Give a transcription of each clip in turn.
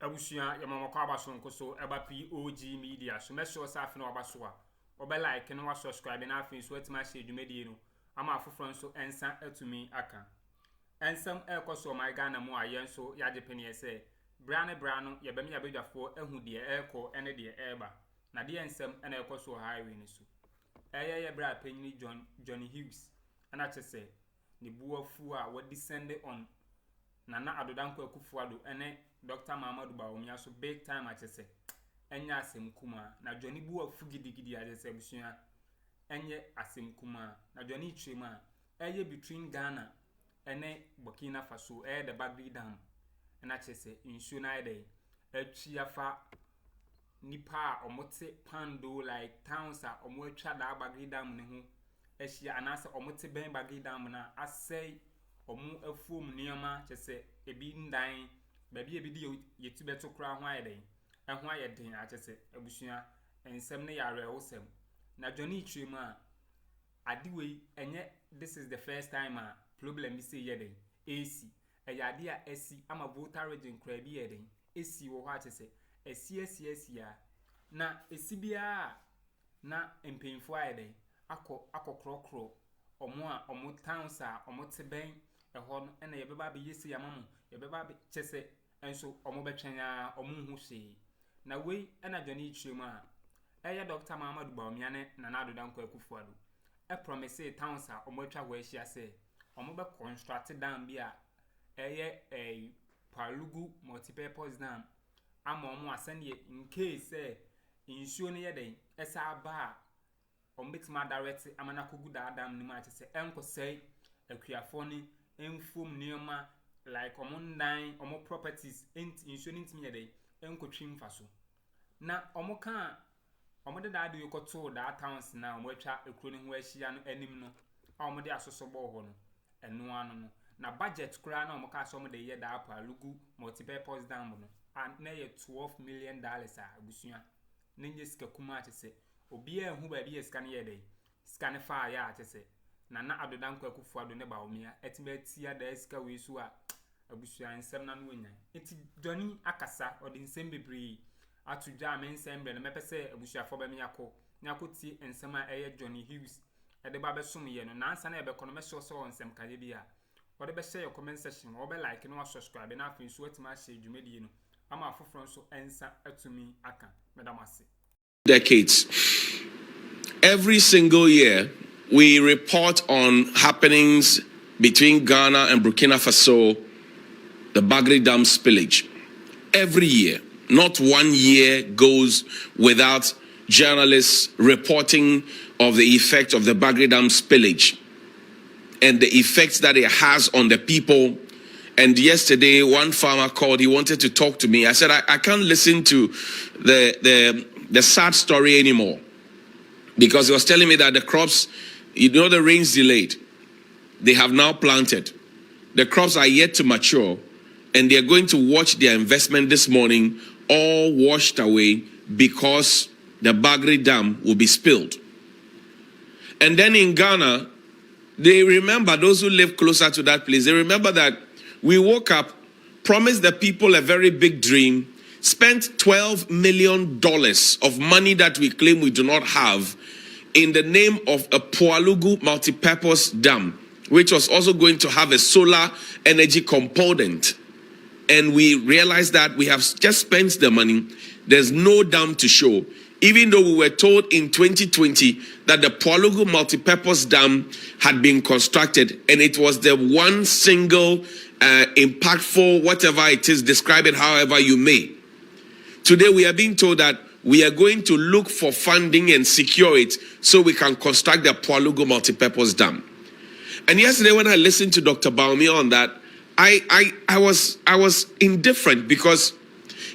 Abusia yamama kwa abaso nkoso eba POG Media so me sure sa afino abaso a obe like no wa subscribe na afin so etima share dwumedie no ama afoforo nso ensa atumi aka ensam ekoso my Ghana mu ayen so ya jepene se bra no yebem yabedwafo ehu de eko ene de eba na de ensam ena ekoso highway ni so ye bra panyini Johnny Hughes ana chese ne buafu a we descend on Nana Addo&Bawumia Akuffo ene Dr. Addo&Bawumia so big time achese enya asem kuma na Johnny buafu gidigidi achese busua enye asem kuma na Johnny Trema eye between Ghana ene Burkina Faso the Bagre Dam ena achese insu na ide achiafa nipa omote Kpando like towns a omo atwa da Bagre Dam ne ho ehia anase omote ben Bagre Dam na asai omu afum niama chese ebi ndan baby ebi di yetu beto kra ho ayeden eho ayeden a chese abusua ensem ne yare wosem na Johnny Trema adiwe enye this is the first time a problem bi say yeden AC eyade a AC ama voter region kra bi yeden AC wo ho a chese esi a na esi bia na empemfo ayeden akọ omo towns a omo teben ehon ena yebeba be yesi yamamu yebeba be chese enso omo betwenya omo hu hwe na wei ena Johnny Trema eye Dr. Addo&Bawumia ne Nana Addo&Bawumia e promise towns a omo atwa ho ahia se omo be construct dam bi a eye Palugu multipurpose dam ama omo asane in case insuo ne yeden esa ba ombetima direct amana kogu da dam ni ma chese enkosei akuafo ni enfom nioma like omundan omo properties insurance mi yede enkotwim faso na omo kan omo de da de yokoto da towns na omo atwa ekuro ni ho ahia no anim no a omo de asosobo ho no eno anu no na budget kura na omo ka so omo de ye da Palugu multipurpose dam no na ye $12 million a abusua nenye sika kuma chese obi ehu ba bi scan yede scan fa ya chese Nana Addo&Bawumia ne Bawumia etimeti ya da sika we so a abusua nsem na no nya enti Johnny akasa odi nsem bebre atudwa me nsem bre no mepese abusua fo ba me nyako ti nsem a eye Johnny Hughes ede ba be som ye no na ansa na ebe kono me so nsem kaje bi a ode be share your comment section or be like no subscribe na afin so etima share dwumedie no ama afoforo so ensa atumi aka medamase decades. Every single year, we report on happenings between Ghana and Burkina Faso, the Barger Dam spillage. Every year, not one year goes without journalists reporting of the effect of the Barger Dam spillage and the effects that it has on the people. And yesterday, one farmer called, he wanted to talk to me. I said, I can't listen to the sad story anymore, because he was telling me that the crops, the rains delayed. They have now planted. The crops are yet to mature, and they're going to watch their investment this morning all washed away because the Bagre Dam will be spilled. And then in Ghana, they remember, those who live closer to that place, they remember that we woke up, promised the people a very big dream, spent $12 million of money that we claim we do not have in the name of a Palugu multipurpose dam, which was also going to have a solar energy component. And we realized that we have just spent the money. There's no dam to show. Even though we were told in 2020 that the Palugu multipurpose dam had been constructed, and it was the one single impactful, whatever it is, describe it however you may. Today we are being told that we are going to look for funding and secure it so we can construct the Palugu multipurpose dam. And yesterday when I listened to Dr. Bawumia on that, I was indifferent, because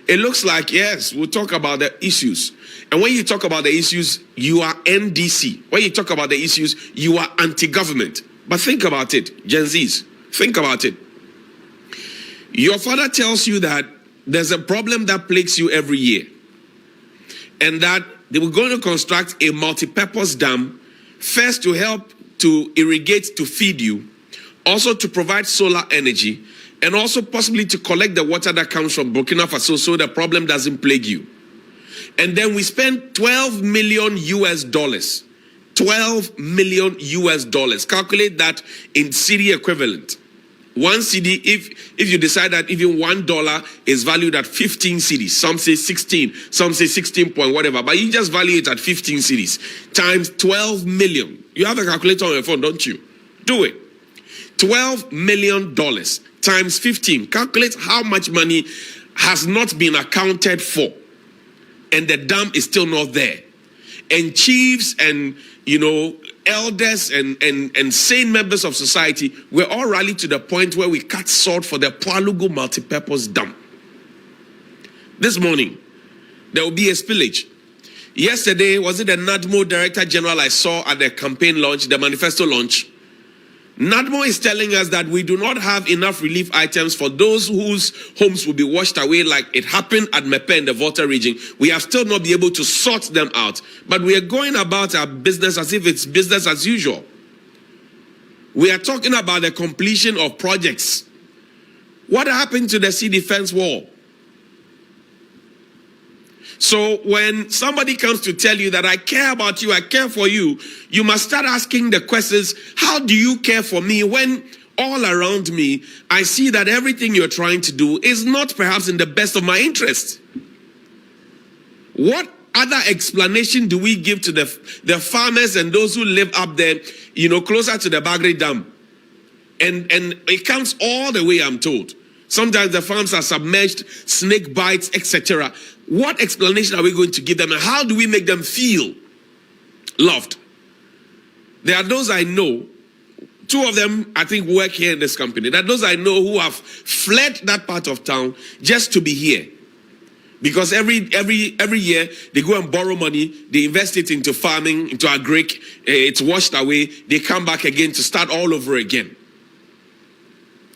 it looks like, yes, we'll talk about the issues. And when you talk about the issues, you are NDC. When you talk about the issues, you are anti-government. But think about it, Gen Zs, think about it. Your father tells you that there's a problem that plagues you every year, and that they were going to construct a multi-purpose dam, first to help to irrigate, to feed you, also to provide solar energy, and also possibly to collect the water that comes from Burkina Faso so the problem doesn't plague you. And then we spent $12 million US. $12 million US. Calculate that in cedi equivalent. One cedi, if you decide that even $1 is valued at 15 cedis, some say 16, some say 16 point whatever, but you just value it at 15 cedis times 12 million. You have a calculator on your phone, don't you? Do it. $12 million times 15. Calculate how much money has not been accounted for, and the dam is still not there. And chiefs and, elders and sane members of society were all rallied to the point where we cut salt for the Palugu multipurpose dam. This morning, there will be a spillage. Yesterday, was it the NADMO Director General I saw at the campaign launch, the manifesto launch? NADMO is telling us that we do not have enough relief items for those whose homes will be washed away like it happened at Mepe in the Volta region. We have still not been able to sort them out. But we are going about our business as if it's business as usual. We are talking about the completion of projects. What happened to the sea defense wall? So when somebody comes to tell you that I care about you, I care for you, you must start asking the questions, how do you care for me when all around me, I see that everything you're trying to do is not perhaps in the best of my interest? What other explanation do we give to the farmers and those who live up there, closer to the Barger Dam? And it comes all the way, I'm told. Sometimes the farms are submerged, snake bites, etc. What explanation are we going to give them, and how do we make them feel loved? There are those I know, two of them I think work here in this company. There are those I know who have fled that part of town just to be here. Because every year they go and borrow money, they invest it into farming, into agric, it's washed away, they come back again to start all over again.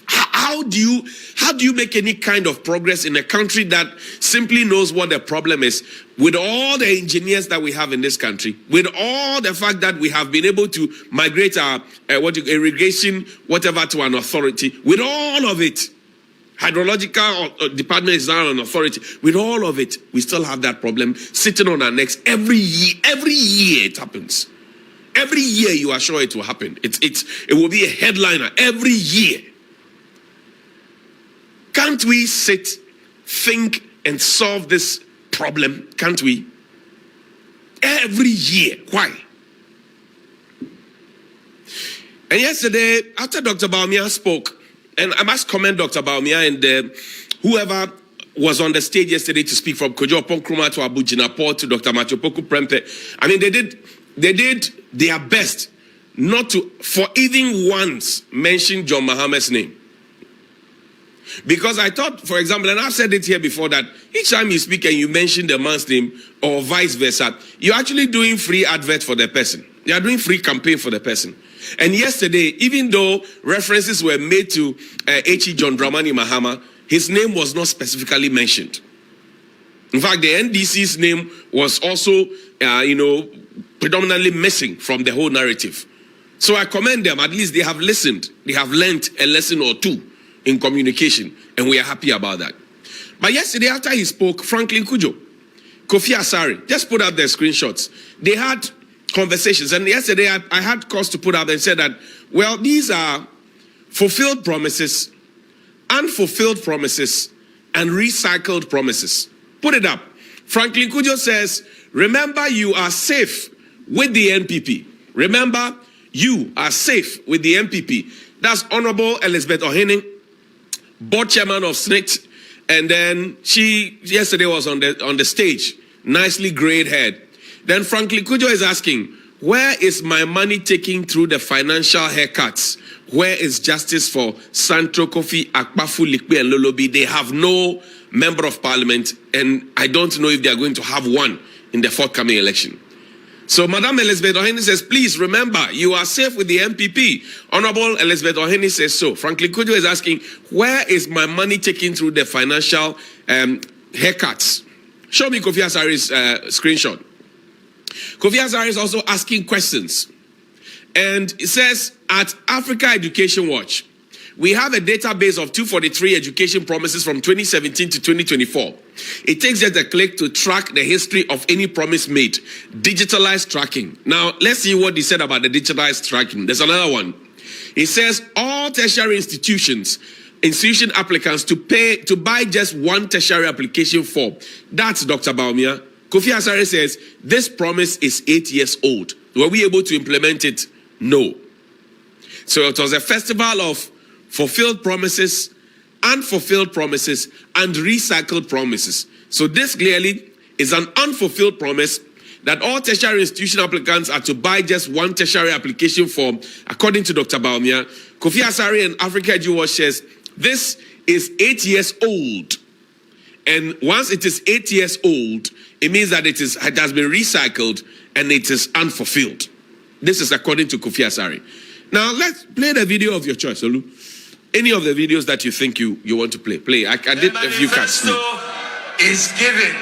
How do you make any kind of progress in a country that simply knows what the problem is, with all the engineers that we have in this country, with all the fact that we have been able to migrate our irrigation, whatever, to an authority, with all of it, hydrological department is now an authority, with all of it, we still have that problem sitting on our necks every year. Every year it happens. Every year you are sure it will happen. It will be a headliner every year. Can't we sit, think, and solve this problem? Can't we? Every year. Why? And yesterday, after Dr. Bawumia spoke, and I must commend Dr. Bawumia and whoever was on the stage yesterday to speak, from Kojo Akroma to Abu Jinapor to Dr. Machopoku Prempe. I mean, they did their best not to, for even once, mention John Mahama's name. Because I thought, for example, and I've said it here before, that each time you speak and you mention the man's name or vice versa, you're actually doing free advert for the person. You are doing free campaign for the person. And yesterday, even though references were made to H.E. John Dramani Mahama, his name was not specifically mentioned. In fact, the NDC's name was also, predominantly missing from the whole narrative. So I commend them. At least they have listened. They have learnt a lesson or two in communication, and we are happy about that. But yesterday, after he spoke, Franklin Kujo, Kofi Asare, just put up their screenshots. They had conversations, and yesterday I had cause to put up and said that, well, these are fulfilled promises, unfulfilled promises, and recycled promises. Put it up. Franklin Kujo says, remember, you are safe with the NPP. Remember, you are safe with the NPP. That's Honorable Elizabeth Ohene, board chairman of SNIT, and then she yesterday was on the stage, nicely grayed head. Then Franklin Kujo is asking, where is my money taking through the financial haircuts? Where is justice for Santro, Kofi, Akpafu, Likwe, and Lolobi? They have no member of parliament, and I don't know if they are going to have one in the forthcoming election. So Madam Elizabeth Ohene says, please remember, you are safe with the MPP. Honorable Elizabeth Ohene says so. Franklin Kujo is asking, where is my money taken through the financial haircuts? Show me Kofi Asare's screenshot. Kofi Asare is also asking questions. And it says, at Africa Education Watch, we have a database of 243 education promises from 2017 to 2024. It takes just a click to track the history of any promise made. Digitalized tracking. Now, let's see what he said about the digitalized tracking. There's another one. He says all tertiary institution applicants to buy just one tertiary application form. That's Dr. Bawumia. Kofi Asare says this promise is 8 years old. Were we able to implement it? No. So it was a festival of fulfilled promises, unfulfilled promises, and recycled promises. So this clearly is an unfulfilled promise that all tertiary institution applicants are to buy just one tertiary application form, according to Dr. Bawumia. Kofi Asare and Africa Jewel says this is 8 years old. And once it is 8 years old, it means that it has been recycled and it is unfulfilled. This is according to Kofi Asare. Now, let's play the video of your choice, Olu. Any of the videos that you think you want to play. Play. I did a few cuts. Is giving.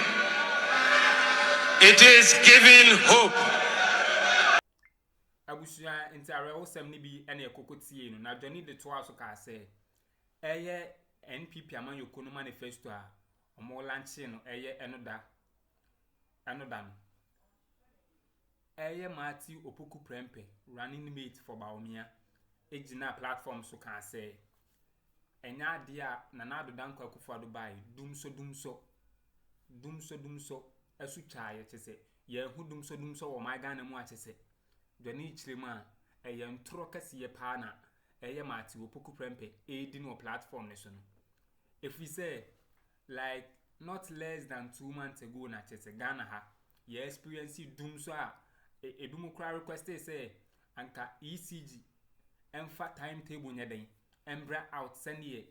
It is giving hope. Abusia intare osem ni bi ene ekokotie no na dwani de to aso ka se eye NPP amanyoko no manifesto a omo lanche no eye enoda no eye Mati Opoku Prempe running mate for Bawumia ejina platform so ka se enya dia na nado danko Akuffo Dubai dumso esu chaye chese ye hu dumso wo my Ghana mu achese dwani chirema eye ntro kase ye pa na eye Mati Opoku Prempe edi no platform ne so no if we say like not less than 2 months ago na chese Ghana ha ye experience dumso a edumukra request say anka ECG emfa timetable nyeden embra out send ye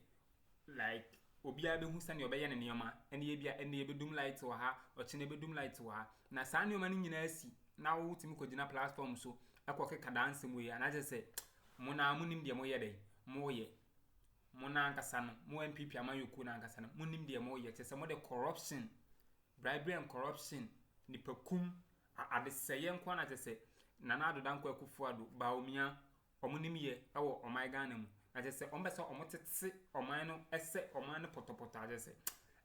like obia be hu send obeye ne nioma ene ye bia ene ye bedum light wo ha ochine bedum light wo ha na saa nioma no nyina asi na wo timi kogina platform so akokeka dance mu ye na je say mo na munim de mo ye den mo ye mo na ankasa no mo MPP amayoko na ankasa no munim de mo ye se mo de corruption bribery and corruption ni pakum adeseye nkwa na tese nana adodanko Akuffo Bawumia omunim ye ewo oman Ghana mu na tese ombese omotete oman no ese oman no potopoto adese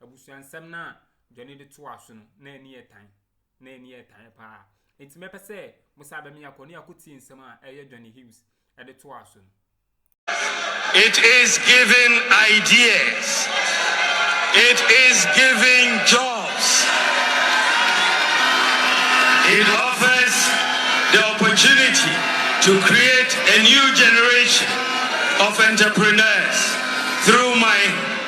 abusuansem na dwani de to aso no na eni etan pa enti mepese musa ba mi akoni akoti nsem a eye Dwani Hughes e de to aso no. It is giving ideas. It is giving jobs. It offers the opportunity to create a new generation of entrepreneurs through my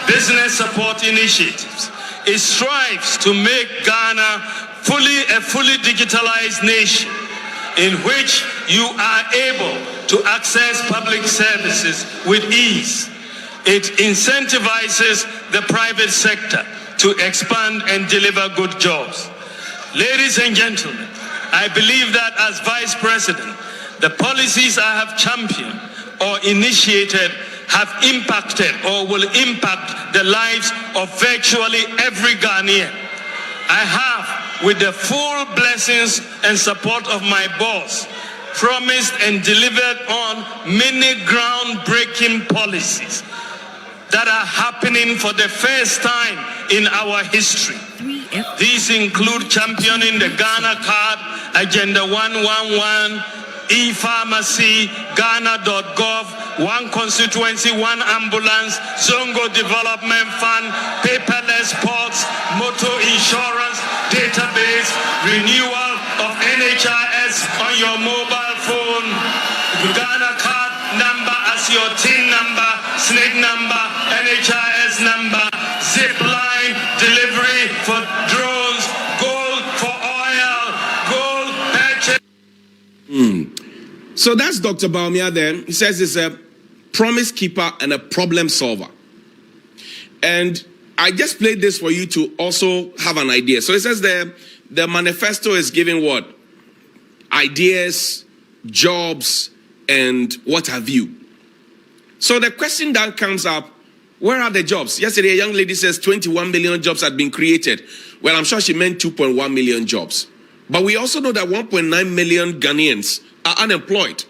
business support initiatives. It strives to make Ghana a fully digitalized nation in which you are able to access public services with ease. It incentivizes the private sector to expand and deliver good jobs. Ladies and gentlemen, I believe that as Vice President, the policies I have championed or initiated have impacted or will impact the lives of virtually every Ghanaian. I have, with the full blessings and support of my boss, promised and delivered on many groundbreaking policies that are happening for the first time in our history. These include championing the Ghana Card, Agenda 111, e-pharmacy, Ghana.gov, one constituency, one ambulance, Zongo Development Fund, paperless ports, motor insurance, database, renewal of NHIS on your mobile phone, Ghana Card number as your TIN number, SNAK number, NHIS number, zip line, delivery for drones, gold for oil, gold purchase. So that's Dr. Bawumia then. He says he's a promise keeper and a problem solver. And I just played this for you to also have an idea. So it says the manifesto is giving what? Ideas, jobs, and what have you. So the question that comes up, where are the jobs? Yesterday, a young lady says 21 million jobs had been created. Well, I'm sure she meant 2.1 million jobs. But we also know that 1.9 million Ghanaians are unemployed.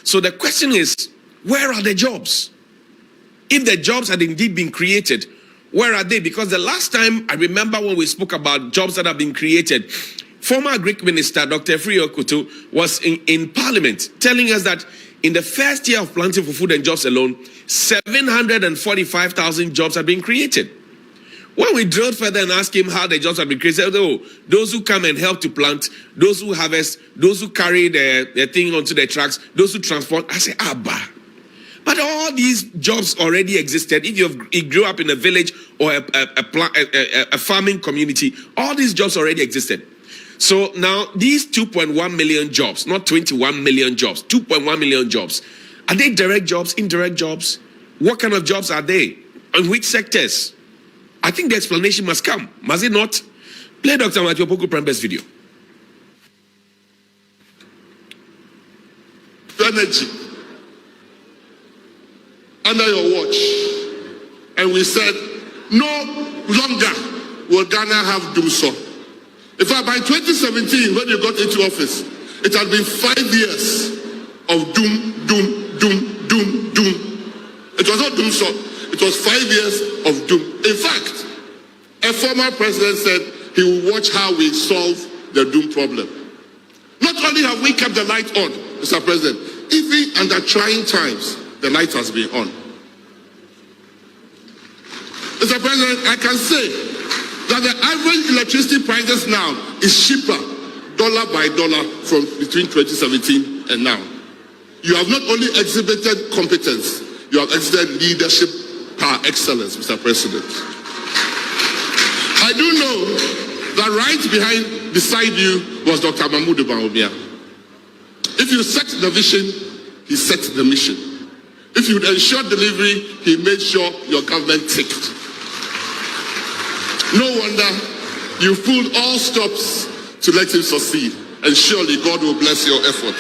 So the question is, where are the jobs? If the jobs had indeed been created, where are they? Because the last time I remember when we spoke about jobs that have been created, former Greek minister Dr. Jourdain was in Parliament telling us that in the first year of planting for food and jobs alone, 745,000 jobs have been created. When we drilled further and asked him how the jobs have been created, oh, those who come and help to plant, those who harvest, those who carry the thing onto the trucks, those who transport. I say, Abba. But all these jobs already existed. If you grew up in a village or a farming community, all these jobs already existed. So now these 2.1 million jobs, not 21 million jobs, 2.1 million jobs, are they direct jobs, indirect jobs? What kind of jobs are they? In which sectors? I think the explanation must come, must it not? Play Dr. Matthew Opoku Prempe's video. Energy under your watch, and we said no longer will Ghana have doom-so. In fact, by 2017, when you got into office, it had been 5 years of doom. It was not doom-so. It was 5 years of doom. In fact, a former president said he will watch how we solve the doom problem. Not only have we kept the light on, Mr. President, even under trying times, the light has been on. Mr. President, I can say that the average electricity prices now is cheaper, dollar by dollar, from between 2017 and now. You have not only exhibited competence, you have exhibited leadership par excellence, Mr. President. I do know that right beside you was Dr. Addo&Bawumia. If you set the vision, he set the mission. If you ensure delivery, he made sure your government ticked. No wonder you pulled all stops to let him succeed. And surely God will bless your effort.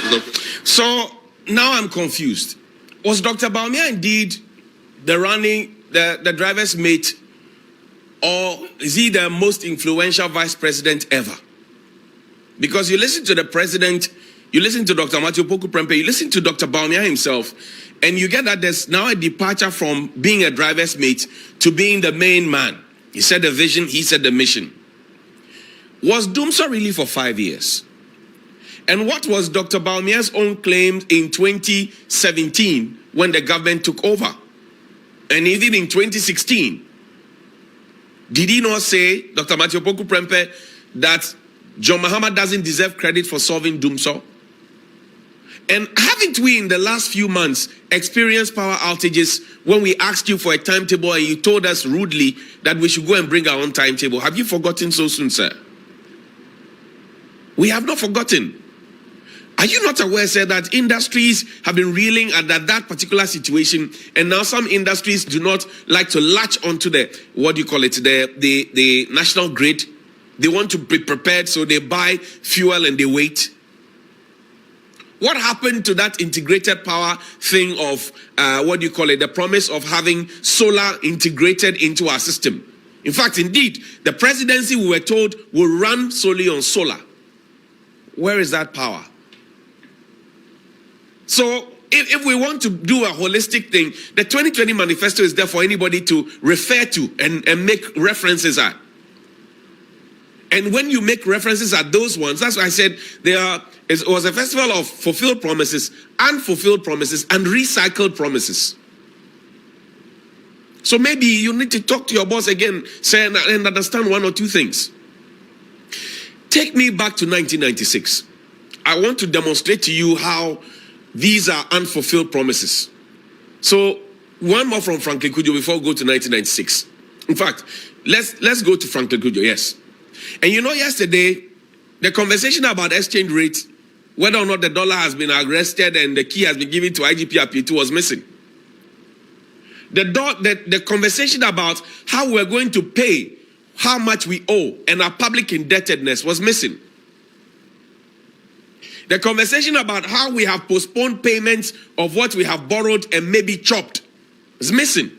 So now I'm confused. Was Dr. Bawumia indeed the driver's mate, or is he the most influential vice president ever? Because you listen to the president, you listen to Dr. Matthew Opoku Prempe, you listen to Dr. Bawumia himself, and you get that there's now a departure from being a driver's mate to being the main man. He said the vision, he said the mission. Was doom-so really for 5 years? And what was Dr. Bawumia's own claim in 2017 when the government took over? And even in 2016, did he not say, Dr. Matthew Opoku Prempe, that John Mahama doesn't deserve credit for solving doom-so? And haven't we in the last few months experienced power outages when we asked you for a timetable and you told us rudely that we should go and bring our own timetable? Have you forgotten so soon, sir? We have not forgotten. Are you not aware, sir, that industries have been reeling under that particular situation, and now some industries do not like to latch onto the national grid? They want to be prepared, so they buy fuel and they wait. What happened to that integrated power thing of the promise of having solar integrated into our system? In fact, indeed, the presidency, we were told, will run solely on solar. Where is that power? So if we want to do a holistic thing, the 2020 manifesto is there for anybody to refer to and make references at. And when you make references at those ones, that's why I said it was a festival of fulfilled promises, unfulfilled promises, and recycled promises. So maybe you need to talk to your boss again, say, and understand one or two things. Take me back to 1996. I want to demonstrate to you how these are unfulfilled promises. So one more from Franklin Kudjo before we go to 1996. In fact, let's go to Franklin Kudjo, yes. And you know, yesterday, the conversation about exchange rate, whether or not the dollar has been arrested and the key has been given to IGP AP2 was missing. The conversation about how we're going to pay how much we owe and our public indebtedness was missing. The conversation about how we have postponed payments of what we have borrowed and maybe chopped is missing.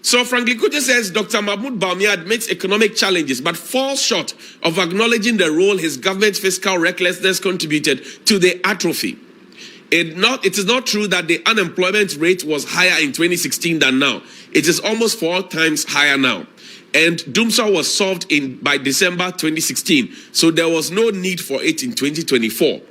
So Franklin Kudjo says Dr. Addo&Bawumia admits economic challenges but falls short of acknowledging the role his government's fiscal recklessness contributed to the atrophy. It is not true that the unemployment rate was higher in 2016 than now. It is almost 4 times higher now. And Dumsor was solved by December 2016, so there was no need for it in 2024.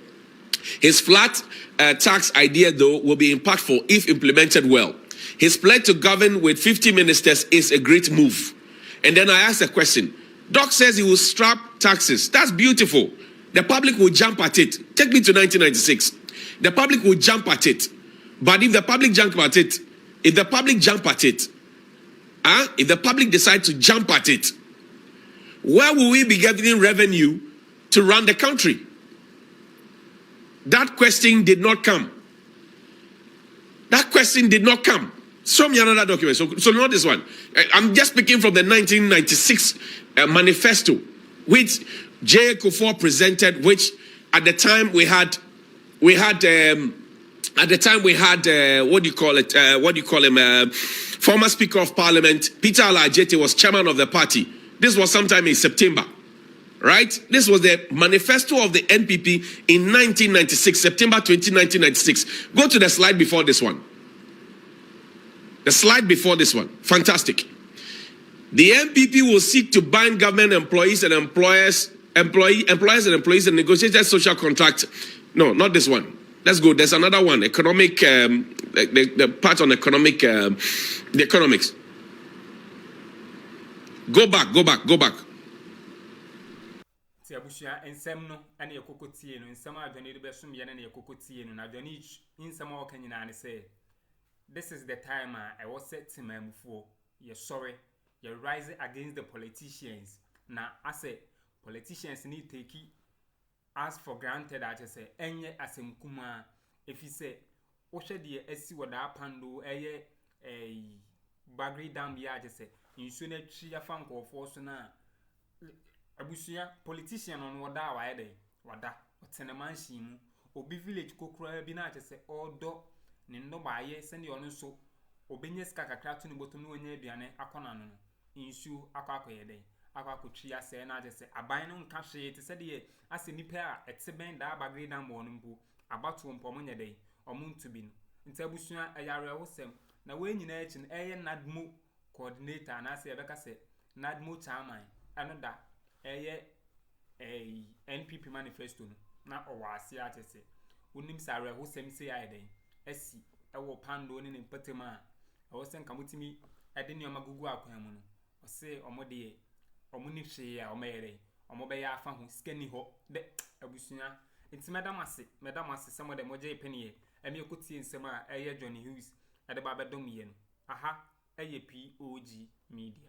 His flat tax idea, though, will be impactful if implemented well. His pledge to govern with 50 ministers is a great move. And then I asked a question. Doc says he will strap taxes. That's beautiful. The public will jump at it. Take me to 1996. The public will jump at it. But if the public jump at it, if the public decide to jump at it, where will we be getting revenue to run the country? That question did not come. Show me another document. So not this one. I'm just speaking from the 1996 manifesto, which J. Akuffo presented, which at the time we had former Speaker of Parliament, Peter Alajete was chairman of the party. This was sometime in September, right? This was the manifesto of the NPP in 1996, September 20, 1996. Go to the slide before this one. Fantastic. The NPP will seek to bind government employees and employers and negotiated social contract. No, not this one. Let's go. There's another one. Economic, the part on economic, the economics. Go back. Tiabushia ensem no ene yekokotie no ensem adwene de besum ye ne yekokotie no na adwene ensem a okanyina ne say this is the time I was set to mamufuo ye sorry ye rise against the politicians na ase politicians need take as for granted that say enye asemkuma if you say ohwe de asi wada Kpando eye Barger Dam ya say insu na twi afa nkofo so na abusia politician on wada wa ede wada otene manshi mu obi village kokura bi na say odo ne ndo baaye send yo no so obenye ska kakra to ne botom no onye aduane akona no insu akwakoyede akwakotwi ase na say aban no nka hwe te se de ase nipa a eteben da Bagre Dam bo no mpo abato mpo monye de omuntubi no ntabusua ayare wosem na we nyina echi no eye nadmo coordinator na ase ebeka se nadmo chairman anoda eye NPP manifesto no na owase atese unim sare wosem se ayede esi ewo Kpando ne mpatema awosem kamutimi ede ne omagugu akwan mu no ose omode omuni hwe ya omeyere omobe ya afa ho skani ho de abusua enti medamase some de moje penie emi ekotie nsem a eye Johnny Hughes ede ba bedom ye no aha eye POG Media.